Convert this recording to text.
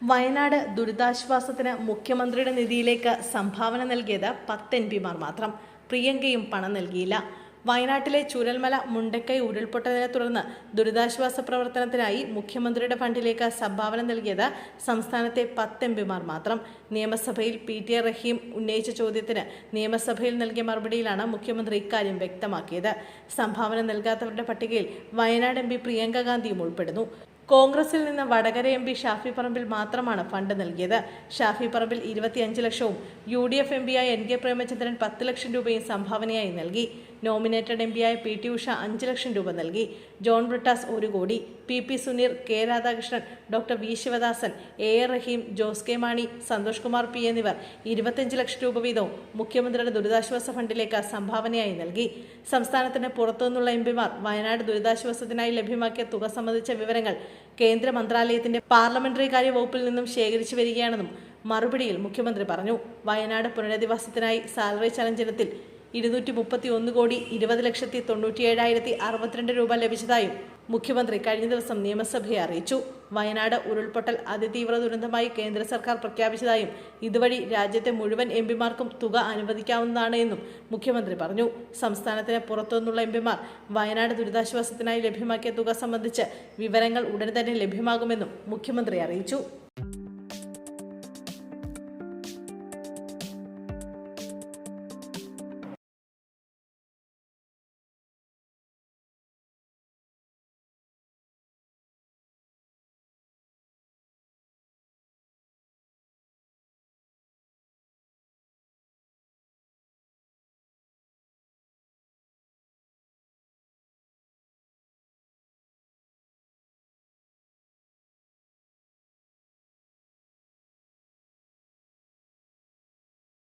വയനാട് ദുരിതാശ്വാസത്തിന് മുഖ്യമന്ത്രിയുടെ നിധിയിലേക്ക് സംഭാവന നൽകിയത് 10 എംപിമാർ മാത്രം. പ്രിയങ്കയും പണം നൽകിയില്ല. വയനാട്ടിലെ ചൂരൽമല മുണ്ടക്കൈ ഉരുൾപൊട്ടലിനെ തുടർന്ന് ദുരിതാശ്വാസ പ്രവർത്തനത്തിനായി മുഖ്യമന്ത്രിയുടെ ഫണ്ടിലേക്ക് സംഭാവന നൽകിയത് സംസ്ഥാനത്തെ 10 എംപിമാർ മാത്രം. നിയമസഭയിൽ PTA റഹീം ഉന്നയിച്ച ചോദ്യത്തിന് നിയമസഭയിൽ നൽകിയ മറുപടിയിലാണ് മുഖ്യമന്ത്രി ഇക്കാര്യം വ്യക്തമാക്കിയത്. സംഭാവന നൽകാത്തവരുടെ പട്ടികയിൽ വയനാട് MP പ്രിയങ്ക ഗാന്ധിയും ഉൾപ്പെടുന്നു. കോൺഗ്രസിൽ നിന്ന് വടകര MP ഷാഫി പറമ്പിൽ മാത്രമാണ് ഫണ്ട് നൽകിയത്. ഷാഫി പറമ്പിൽ 25 ലക്ഷവും UDF MPയായ NK പ്രേമചന്ദ്രൻ 10 ലക്ഷം രൂപയും സംഭാവനയായി നൽകി. നോമിനേറ്റഡ് MPയായ PT ഉഷ 5 ലക്ഷം രൂപ നൽകി. ജോൺ ബ്രിട്ടാസ് 1 കോടി, PP Suneer, K Radhakrishnan, doctor V Sivadasan, AR റഹീം, ജോസ് കെ മാണി, സന്തോഷ് കുമാർ P എന്നിവർ 25 ലക്ഷം രൂപ വീതവും മുഖ്യമന്ത്രിയുടെ ദുരിതാശ്വാസ ഫണ്ടിലേക്ക് സംഭാവനയായി നൽകി. സംസ്ഥാനത്തിന് പുറത്തുനിന്നുള്ള MPമാർ വയനാട് ദുരിതാശ്വാസത്തിനായി ലഭ്യമാക്കിയ തുക സംബന്ധിച്ച വിവരങ്ങൾ കേന്ദ്ര മന്ത്രാലയത്തിന്റെ പാർലമെന്ററി കാര്യ വകുപ്പിൽ നിന്നും ശേഖരിച്ചു വരികയാണെന്നും മറുപടിയിൽ മുഖ്യമന്ത്രി പറഞ്ഞു. വയനാട് പുനരധിവാസത്തിനായി സാലറി ചലഞ്ച് ഇനത്തിൽ 220,20,97,062 രൂപ ലഭിച്ചതായും മുഖ്യമന്ത്രി കഴിഞ്ഞ ദിവസം നിയമസഭയെ അറിയിച്ചു. വയനാട് ഉരുൾപൊട്ടൽ അതിതീവ്ര ദുരന്തമായി കേന്ദ്ര സർക്കാർ പ്രഖ്യാപിച്ചതായും ഇതുവഴി രാജ്യത്തെ മുഴുവൻ MPമാർക്കും തുക അനുവദിക്കാവുന്നതാണ് എന്നും മുഖ്യമന്ത്രി പറഞ്ഞു. സംസ്ഥാനത്തിന് പുറത്തുനിന്നുള്ള MPമാർ വയനാട് ദുരിതാശ്വാസത്തിനായി ലഭ്യമാക്കിയ തുക സംബന്ധിച്ച് വിവരങ്ങൾ ഉടൻ തന്നെ ലഭ്യമാകുമെന്നും മുഖ്യമന്ത്രി അറിയിച്ചു.